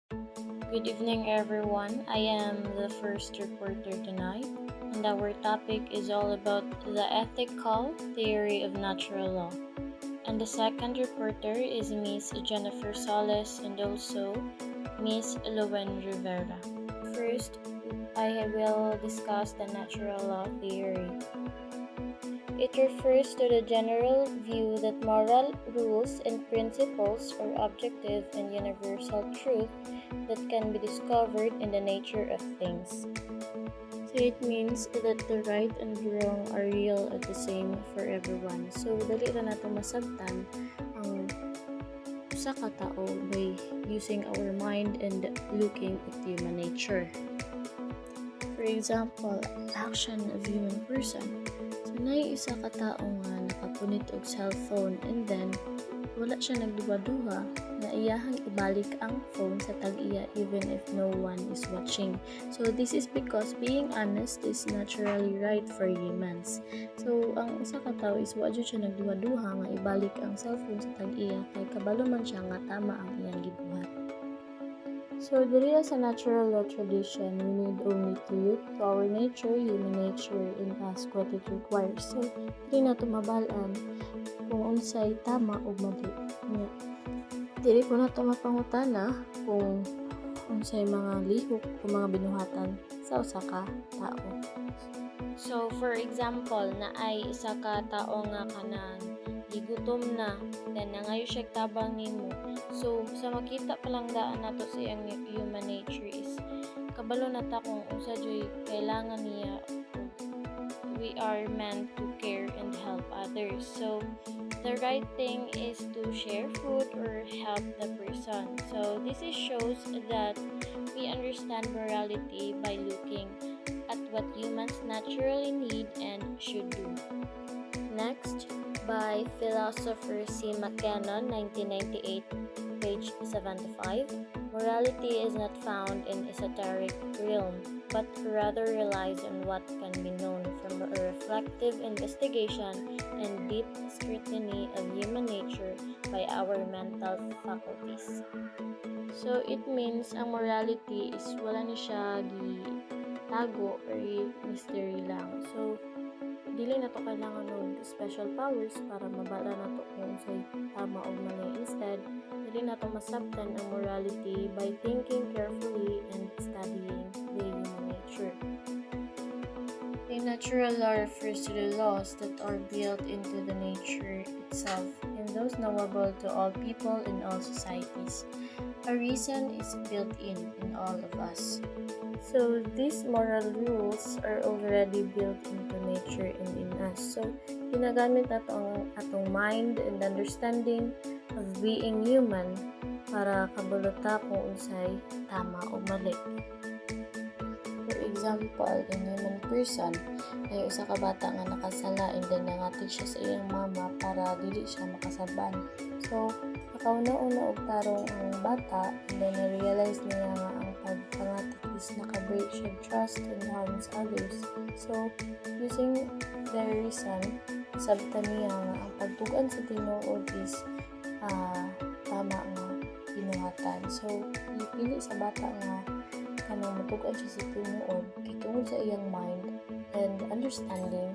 Good evening, everyone. I am the first reporter tonight, and our topic is all about the ethical theory of natural law. And the second reporter is Miss Jennifer Solis and also Miss Luen Rivera. First, I will discuss the natural law theory. It refers to the general view that moral rules and principles are objective and universal truth that can be discovered in the nature of things. So it means that the right and wrong are real at the same for everyone. So dali ra nato masabtan ang usa ka tao by using our mind and looking at human nature. For example, action of human person. So nay isa ka tao nga nakapunit og cellphone and then wala siya nagduwa-duha na iyahang ibalik ang phone sa tag-iya even if no one is watching. So this is because being honest is naturally right for humans. So ang usa ka tawo is wa jud siya nagduwa-duha nga ibalik ang cellphone sa tag-iya kay kabalo man siya nga tama ang iyang gibuhat. So diri sa natural law tradition, we need only to look to our nature, human nature, and ask what it requires. So diri na tumabalan kung unsay tama o mali. Dili ko na ito mapangutana kung unsay mga lihok o mga binuhatan sa usa ka tao. So for example, na ay isa ka tao nga kanan gigutom na then nangayo siya tabang nimo. So sa makita pa lang daan nato sa iyang human nature is kabalo na ta kung unsa joy kailangan niya. We are meant to care and help others. So the right thing is to share food or help the person. So this shows that we understand morality by looking at what humans naturally need and should do. Next, by philosopher C. McKinnon, 1998, page 75, morality is not found in esoteric realm, but rather relies on what can be known from a reflective investigation and deep scrutiny of human nature by our mental faculties. So it means ang morality is wala ni siya gitago or mystery lang. So dili na to kailangan ng special powers para mabala na to kung say tama o mali. Instead, dili na to masabtan ang morality by thinking carefully and studying the human nature. A natural law refers to the laws that are built into the nature itself and those knowable to all people in all societies. A reason is built in all of us. So these moral rules are already built into nature and in us. So ginagamit nato ang atong mind and understanding of being human para kabulota kung unsay tama o mali. For example, in human person, ay usa ka bata nga nakasala and then nangatig siya sa iyang mama para dili siya makasaban. So nakauna-una og tarong ang bata and then na-realize niya nga ang pagpangatik is naka-break siya trust and harms others. So using the reason, sabta niya nga ang pagtugan sa tinuod is tama nga binuhatan. So ipili sa bata nga kanang matugan siya sa tinuod kay tungod sa iyang mind and understanding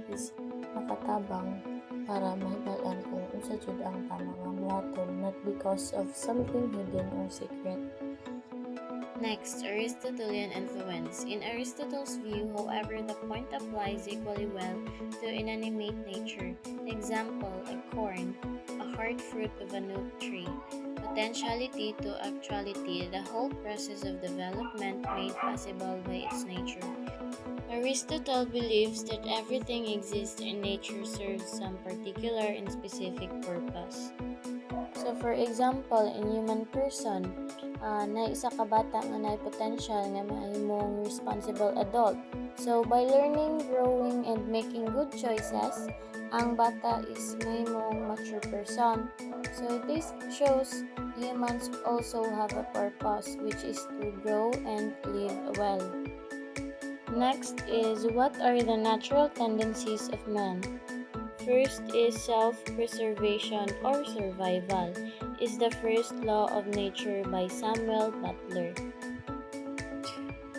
is makatabang para mahibalan kung unsa jud ang tama nga buhaton, not because of something hidden or secret. Next, Aristotelian influence. In Aristotle's view, however, the point applies equally well to inanimate nature. Example, a corn, a hard fruit of an oak tree. Potentiality to actuality, the whole process of development made possible by its nature. Aristotle believes that everything exists in nature serves some particular and specific purpose. So for example, in human person, na isa ka bata nga na potential nga mahimong responsible adult. So by learning, growing, and making good choices, ang bata is mahimong mature person. So this shows humans also have a purpose, which is to grow and live well. Next is, what are the natural tendencies of man? First is self-preservation or survival. is the first law of nature by Samuel Butler.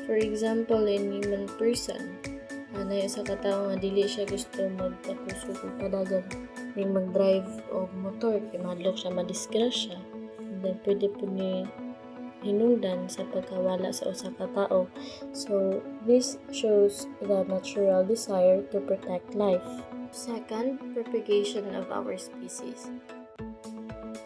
For example, in human person, na sa katao nga dili siya gusto magpakusog o padagan ning mag-drive o motor kay madlok siya madisgrasya. Then pwede po ni hinungdan sa pagkawala sa usa ka tawo. So this shows the natural desire to protect life. Second, propagation of our species.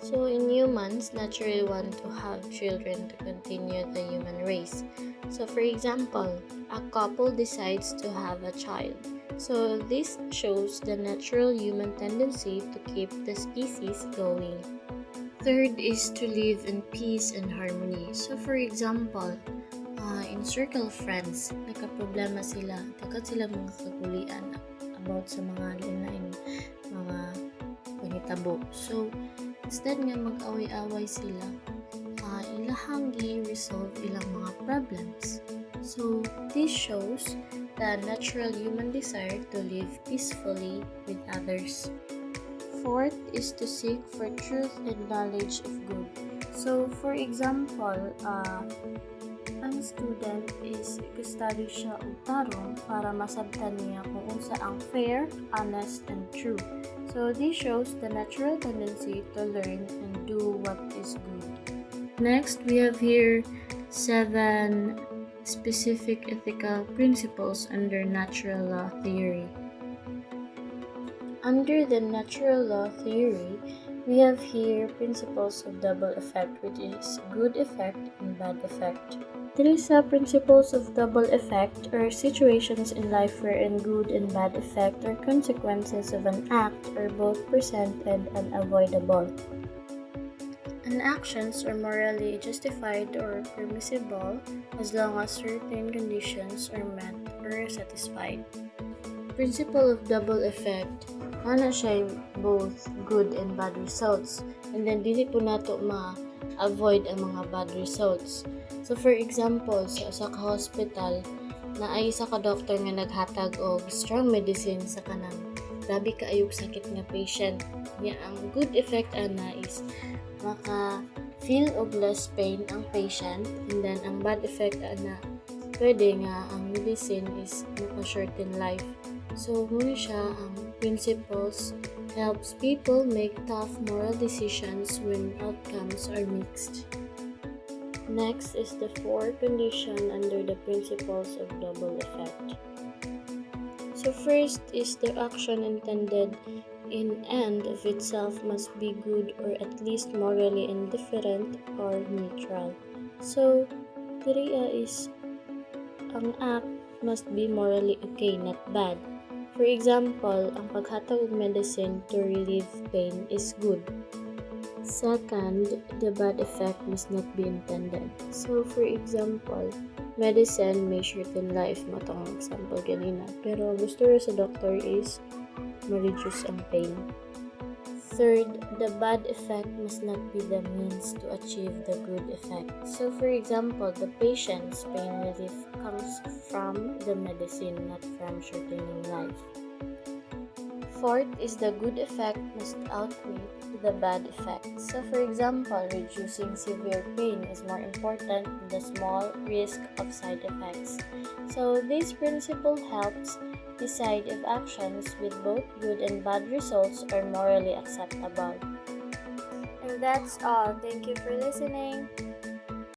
So in humans, naturally want to have children to continue the human race. So for example, a couple decides to have a child. So this shows the natural human tendency to keep the species going. Third is to live in peace and harmony. So for example, in circle of friends, nagka-problema sila, dagat sila mga kagulian about sa mga linaing mga panitabo. So instead nga mag-away-away sila, ilahang i-resolve ilang mga problems. So this shows the natural human desire to live peacefully with others. Fourth is to seek for truth and knowledge of good. So for example, ang student is gustudy siya og tarong para masabtan niya kung unsa ang fair, honest, and true. So this shows the natural tendency to learn and do what is good. Next, we have here 7 specific ethical principles under natural law theory. Under the natural law theory, we have here principles of double effect, which is good effect and bad effect. There is principles of double effect are situations in life wherein good and bad effect or consequences of an act are both presented and avoidable. And actions are morally justified or permissible as long as certain conditions are met or satisfied. Principle of double effect, ana siya both good and bad results, and then dili po nato ma-avoid ang mga bad results. So for example, sa ka hospital, naay isa ka doctor nga naghatag og strong medicine sa kanang grabe kaayog sakit nga patient. Nya ang good effect ana is maka-feel of less pain ang patient, and then ang bad effect na pwede nga ang medicine is maka-shorten life. So muna siya ang principles helps people make tough moral decisions when outcomes are mixed. Next is the 4 condition under the principles of double effect. So first is the action intended in end of itself must be good or at least morally indifferent or neutral. So, diriya is ang act must be morally okay, not bad. For example, ang paghatag og medicine to relieve pain is good. Second, the bad effect must not be intended. So, for example, medicine may shorten life, matong example ganina. Pero gusto rin sa doctor is ma-reduce ang pain. Third, the bad effect must not be the means to achieve the good effect. So, for example, the patient's pain relief comes from the medicine, not from shortening life. Fourth is the good effect must outweigh the bad effect. So, for example, reducing severe pain is more important than the small risk of side effects. So, this principle helps decide if actions with both good and bad results are morally acceptable. And that's all. Thank you for listening.